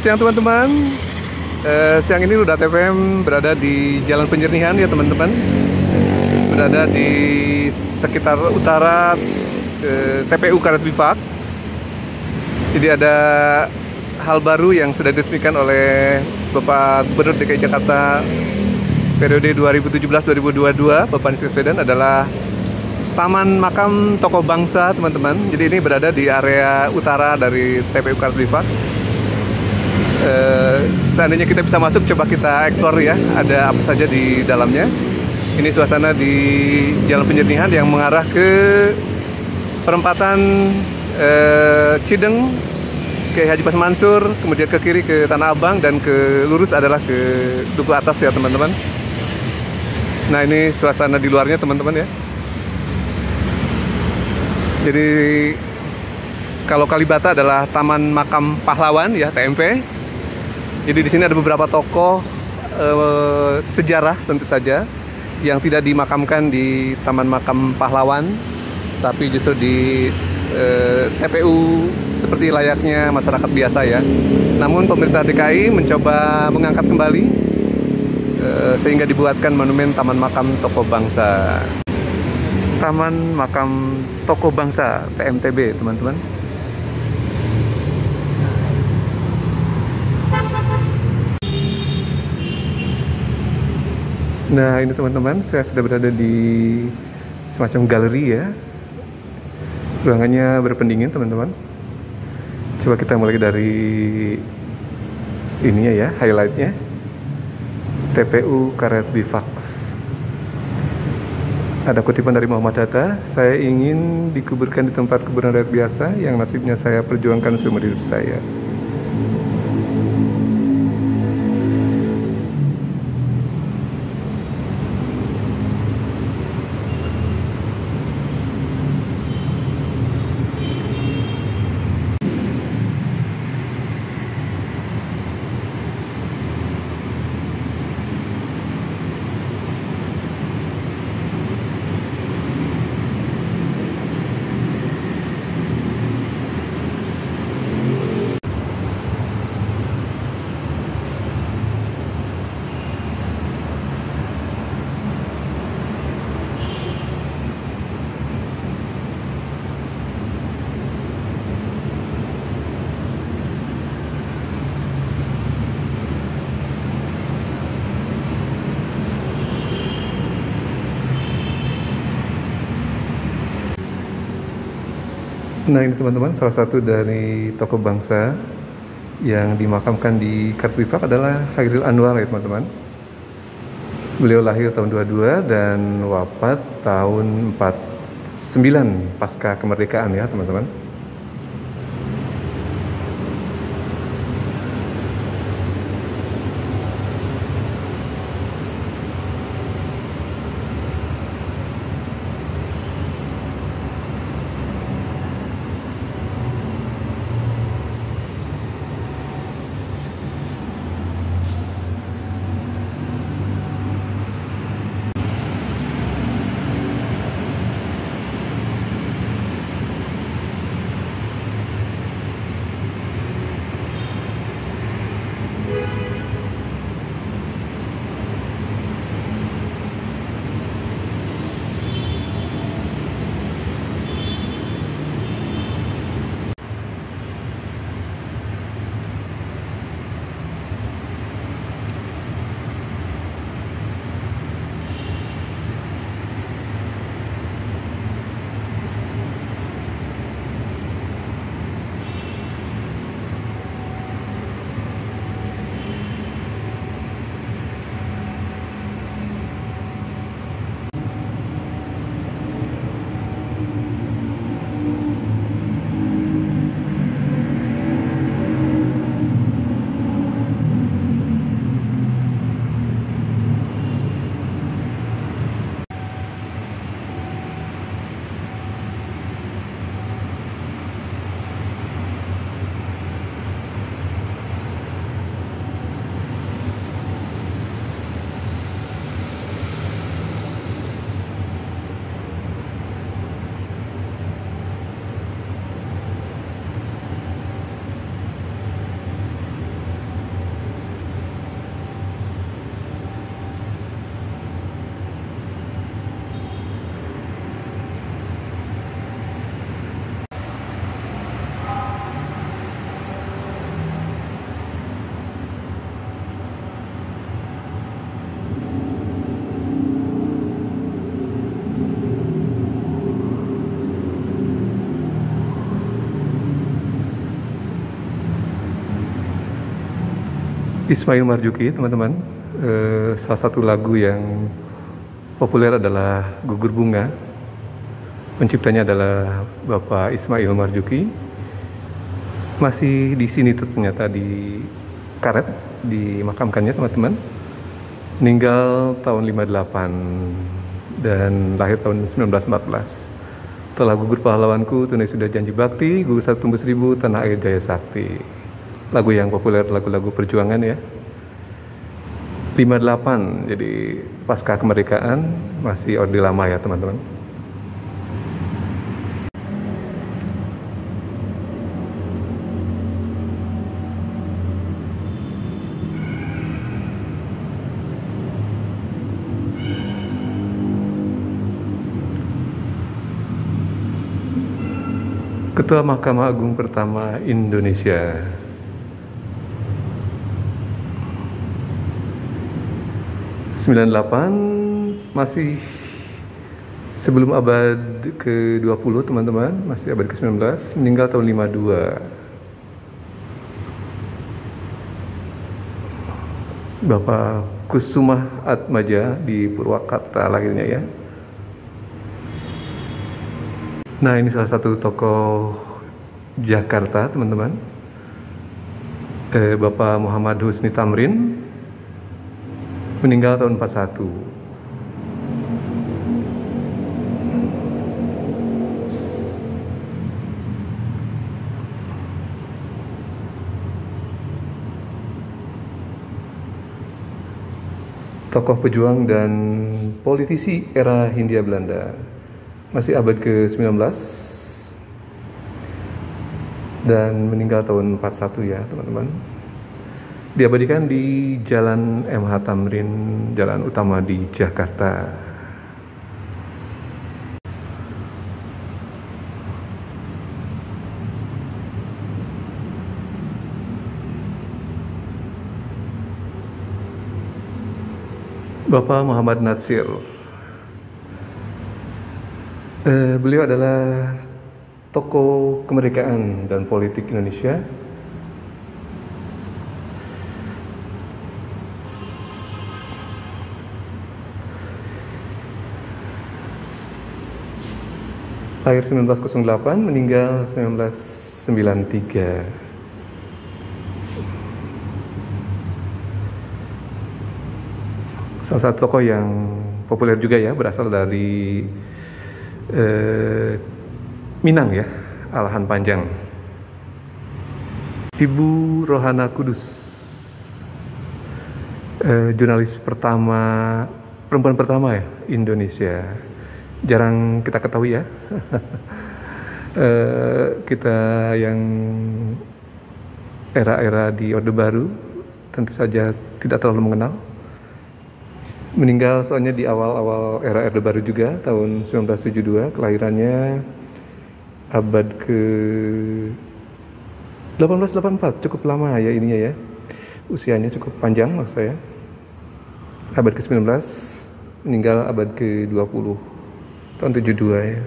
Selamat siang teman-teman. Siang ini Ludat FM berada di Jalan Penyernihan ya teman-teman. Berada di sekitar utara TPU Karet Bifak. Jadi ada hal baru yang sudah diresmikan oleh Bapak Gubernur DKI Jakarta periode 2017-2022, Bapak Anies Baswedan, adalah Taman Makam Tokoh Bangsa teman-teman. Jadi ini berada di area utara dari TPU Karet Bifak. Seandainya kita bisa masuk, coba kita eksplor ya, ada apa saja di dalamnya. Ini suasana di Jalan Penyernihan yang mengarah ke perempatan Cideng, ke Haji Pas Mansur, kemudian ke kiri ke Tanah Abang, dan ke lurus adalah ke Duku Atas ya teman-teman. Nah, ini suasana di luarnya teman-teman ya. Jadi kalau Kalibata adalah Taman Makam Pahlawan ya, TMP. Jadi di sini ada beberapa tokoh sejarah tentu saja yang tidak dimakamkan di Taman Makam Pahlawan, tapi justru di TPU seperti layaknya masyarakat biasa ya. Namun pemerintah DKI mencoba mengangkat kembali sehingga dibuatkan monumen Taman Makam Tokoh Bangsa. Taman Makam Tokoh Bangsa TMTB teman-teman. Nah, ini teman-teman, saya sudah berada di semacam galeri ya. Ruangannya berpendingin teman-teman. Coba kita mulai dari ininya ya, highlightnya. TPU Karet Bifak. Ada kutipan dari Muhammad Hatta, saya ingin dikuburkan di tempat kuburan rakyat biasa yang nasibnya saya perjuangkan seumur hidup saya. Nah, ini teman-teman, salah satu dari tokoh bangsa yang dimakamkan di Karet Bifak adalah Chairil Anwar ya teman-teman. Beliau lahir tahun 22 dan wafat tahun 49 pasca kemerdekaan ya teman-teman. Ismail Marzuki, teman-teman. Salah satu lagu yang populer adalah Gugur Bunga. Penciptanya adalah Bapak Ismail Marzuki. Masih di sini ternyata di Karet, dimakamkannya teman-teman. Meninggal tahun 58 dan lahir tahun 1914. Telah gugur pahlawanku, tunai sudah janji bakti, gugur satu tumbuh seribu, tanah air jaya sakti. Lagu yang populer, lagu-lagu perjuangan ya. 58, jadi pasca kemerdekaan, masih orde lama ya teman-teman. Ketua Mahkamah Agung pertama Indonesia. Masih sebelum abad ke-20 teman-teman, masih abad ke-19, meninggal tahun 52. Bapak Kusumah Atmaja di Purwakarta lahirnya ya. Nah, ini salah satu tokoh Jakarta, teman-teman. Bapak Muhammad Husni Tamrin, meninggal tahun 41. Tokoh pejuang dan politisi era Hindia Belanda. Masih abad ke-19 dan meninggal tahun 41 ya teman-teman. Diabadikan di Jalan MH Tamrin, jalan utama di Jakarta. Bapak Muhammad Natsir. Beliau adalah tokoh kemerdekaan dan politik Indonesia. Lahir 1908, meninggal 1993. Salah satu tokoh yang populer juga ya, berasal dari Minang ya, Alahan Panjang. Ibu Rohana Kudus, jurnalis pertama, perempuan pertama ya Indonesia. Jarang kita ketahui ya. Kita yang era-era di Orde Baru tentu saja tidak terlalu mengenal. Meninggal soalnya di awal-awal era Orde Baru juga, tahun 1972, kelahirannya abad ke 1884, cukup lama ya ininya ya, usianya cukup panjang maksud saya. Abad ke 19, meninggal abad ke 20, tahun 72 ya.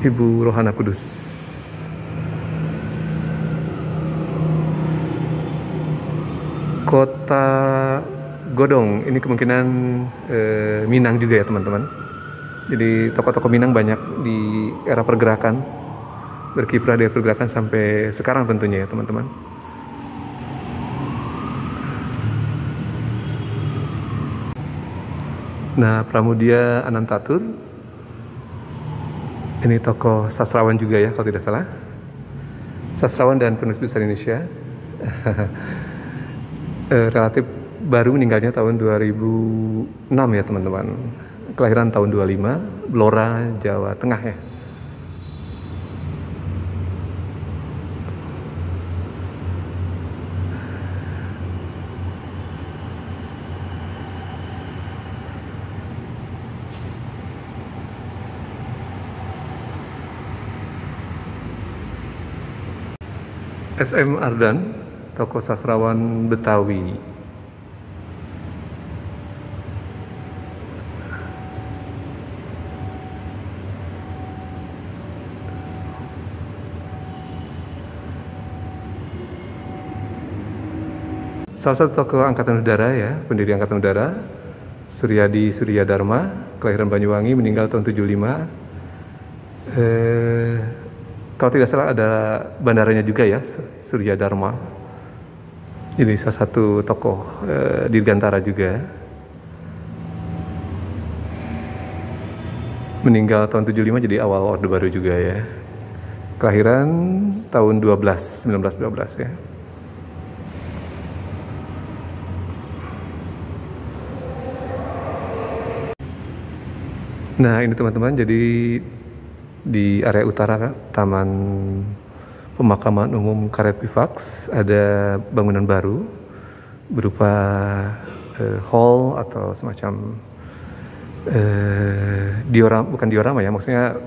Ibu Rohana Kudus. Kota Godong, ini kemungkinan Minang juga ya teman-teman. Jadi tokoh-tokoh Minang banyak di era pergerakan, berkiprah di pergerakan sampai sekarang tentunya ya teman-teman. Nah, Pramudia Anantatur, ini tokoh sastrawan juga ya kalau tidak salah, sastrawan dan penulis besar Indonesia. Relatif baru meninggalnya tahun 2006 ya teman-teman. Kelahiran tahun 25, Blora, Jawa Tengah ya. SM Ardan, tokoh sastrawan Betawi. salah satu tokoh Angkatan Udara ya, pendiri Angkatan Udara, Suryadi Suryadharma, kelahiran Banyuwangi, meninggal tahun 75. Kalau tidak salah ada bandaranya juga ya, Suryadharma. Jadi salah satu tokoh Dirgantara juga. Meninggal tahun 75, jadi awal Orde Baru juga ya. Kelahiran tahun 1912 ya. Nah ini teman-teman, jadi di area utara Taman Pemakaman Umum Karet Bivaks ada bangunan baru berupa hall atau semacam diorama, bukan diorama ya, maksudnya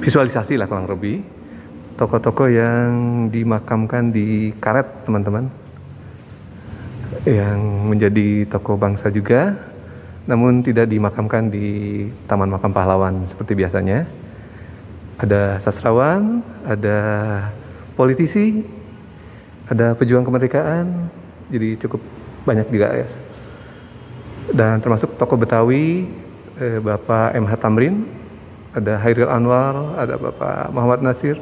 visualisasi lah kurang lebih tokoh-tokoh yang dimakamkan di karet teman-teman, yang menjadi tokoh bangsa juga, namun tidak dimakamkan di Taman Makam Pahlawan seperti biasanya. Ada sastrawan, ada politisi, ada pejuang kemerdekaan, jadi cukup banyak juga ya. Dan termasuk tokoh Betawi, Bapak M.H. Tamrin, ada Hairil Anwar, ada Bapak Muhammad Nasir.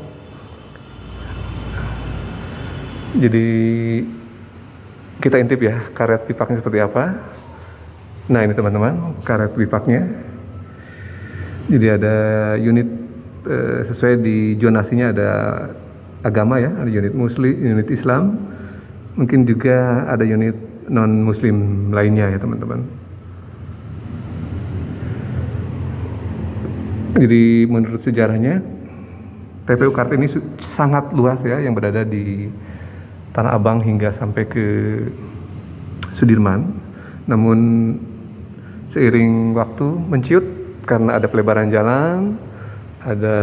Jadi kita intip ya karet bipaknya seperti apa. Nah ini teman-teman karet bipaknya. Jadi ada unit sesuai di zonasinya, ada agama ya, ada unit Muslim, unit Islam, mungkin juga ada unit non-Muslim lainnya ya teman-teman. Jadi menurut sejarahnya TPU Karet ini sangat luas ya, yang berada di Tanah Abang hingga sampai ke Sudirman. Namun seiring waktu menciut karena ada pelebaran jalan, ada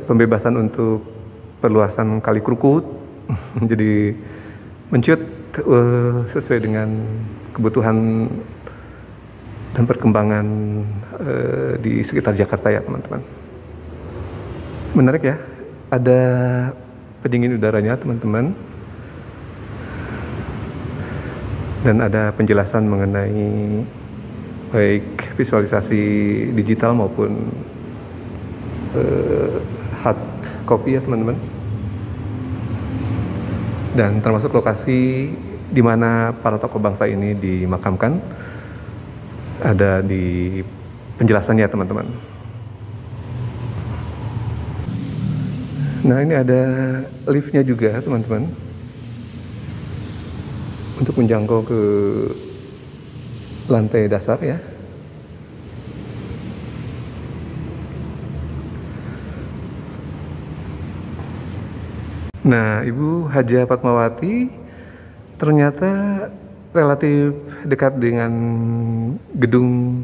pembebasan untuk perluasan Kali Krukut, jadi menciut sesuai dengan kebutuhan dan perkembangan di sekitar Jakarta ya teman-teman. Menarik ya, ada pendingin udaranya teman-teman, dan ada penjelasan mengenai baik visualisasi digital maupun hard copy ya teman-teman. Dan termasuk lokasi di mana para tokoh bangsa ini dimakamkan ada di penjelasannya teman-teman. Nah ini ada liftnya juga teman-teman untuk menjangkau ke lantai dasar ya. Nah, Ibu Haja Fatmawati ternyata relatif dekat dengan gedung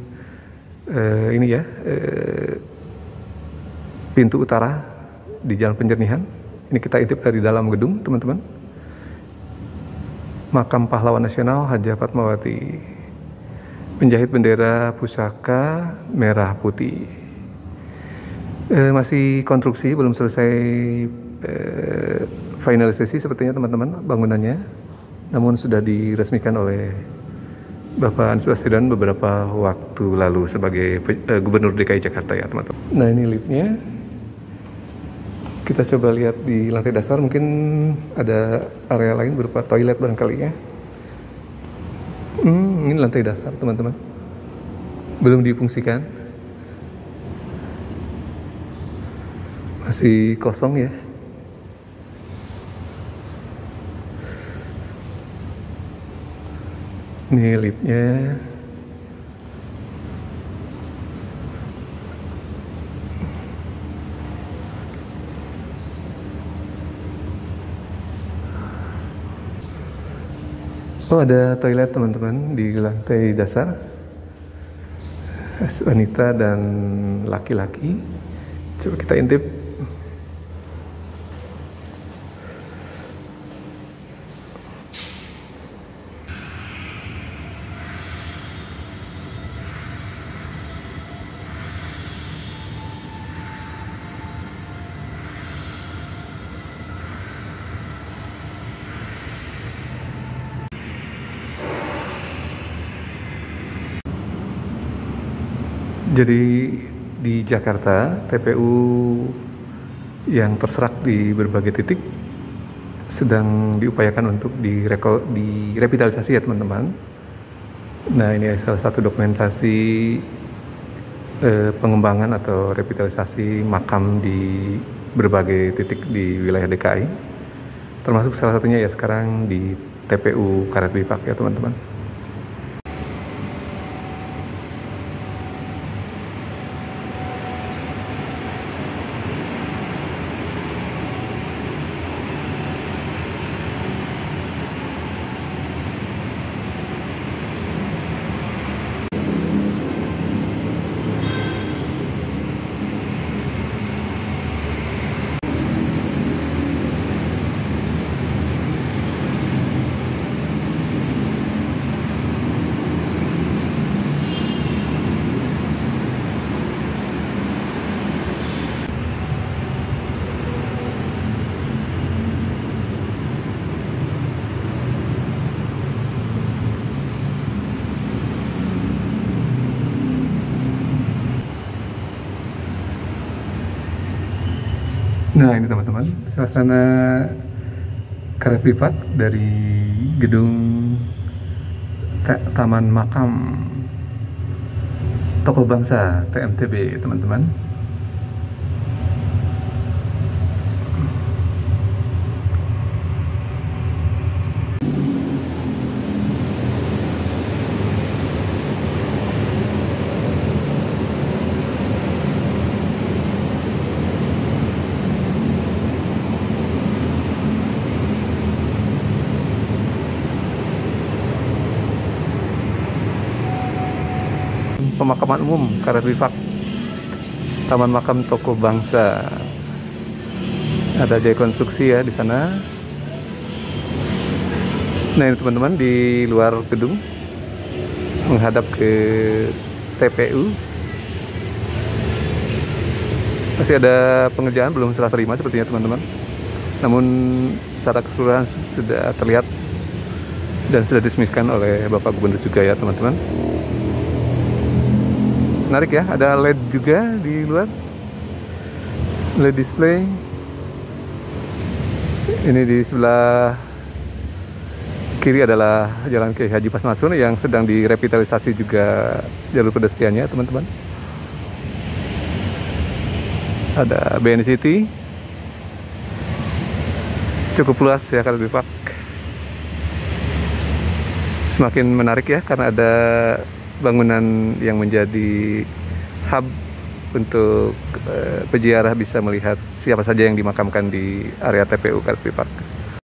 ini ya, pintu utara di Jalan Penjernihan. Ini kita intip dari dalam gedung, teman-teman. Makam Pahlawan Nasional Haja Fatmawati, penjahit bendera pusaka merah putih. Masih konstruksi, belum selesai finalisasi sepertinya teman-teman bangunannya, namun sudah diresmikan oleh Bapak Anies Baswedan beberapa waktu lalu sebagai Gubernur DKI Jakarta ya teman-teman. Nah ini liftnya, kita coba lihat di lantai dasar, mungkin ada area lain berupa toilet barangkali ya. Ini lantai dasar teman-teman, belum difungsikan, masih kosong ya. Ini liftnya. Oh ada toilet teman-teman di lantai dasar, wanita dan laki-laki. Coba kita intip. Jadi di Jakarta, TPU yang terserak di berbagai titik sedang diupayakan untuk direvitalisasi ya teman-teman. Nah, ini salah satu dokumentasi pengembangan atau revitalisasi makam di berbagai titik di wilayah DKI. Termasuk salah satunya ya sekarang di TPU Karet Bipak ya teman-teman. Nah, ini teman-teman, suasana Karet Bipak dari gedung Taman Makam Tokoh Bangsa TMTB, teman-teman. Pemakaman umum Karet Bipak, Taman Makam Tokoh Bangsa. Ada jaya konstruksi ya di sana. Nah, ini teman-teman di luar gedung menghadap ke TPU. Masih ada pengerjaan belum serah terima sepertinya teman-teman. Namun secara keseluruhan sudah terlihat dan sudah diresmikan oleh Bapak Gubernur juga ya teman-teman. Menarik ya, ada LED juga di luar, LED display. Ini di sebelah kiri adalah Jalan Kiai Haji Pasmasun yang sedang direvitalisasi juga jalur pedestriannya teman-teman. Ada BNI City, cukup luas ya Karet Bipak. Semakin menarik ya karena ada bangunan yang menjadi hub untuk peziarah bisa melihat siapa saja yang dimakamkan di area TPU Karet Bipak.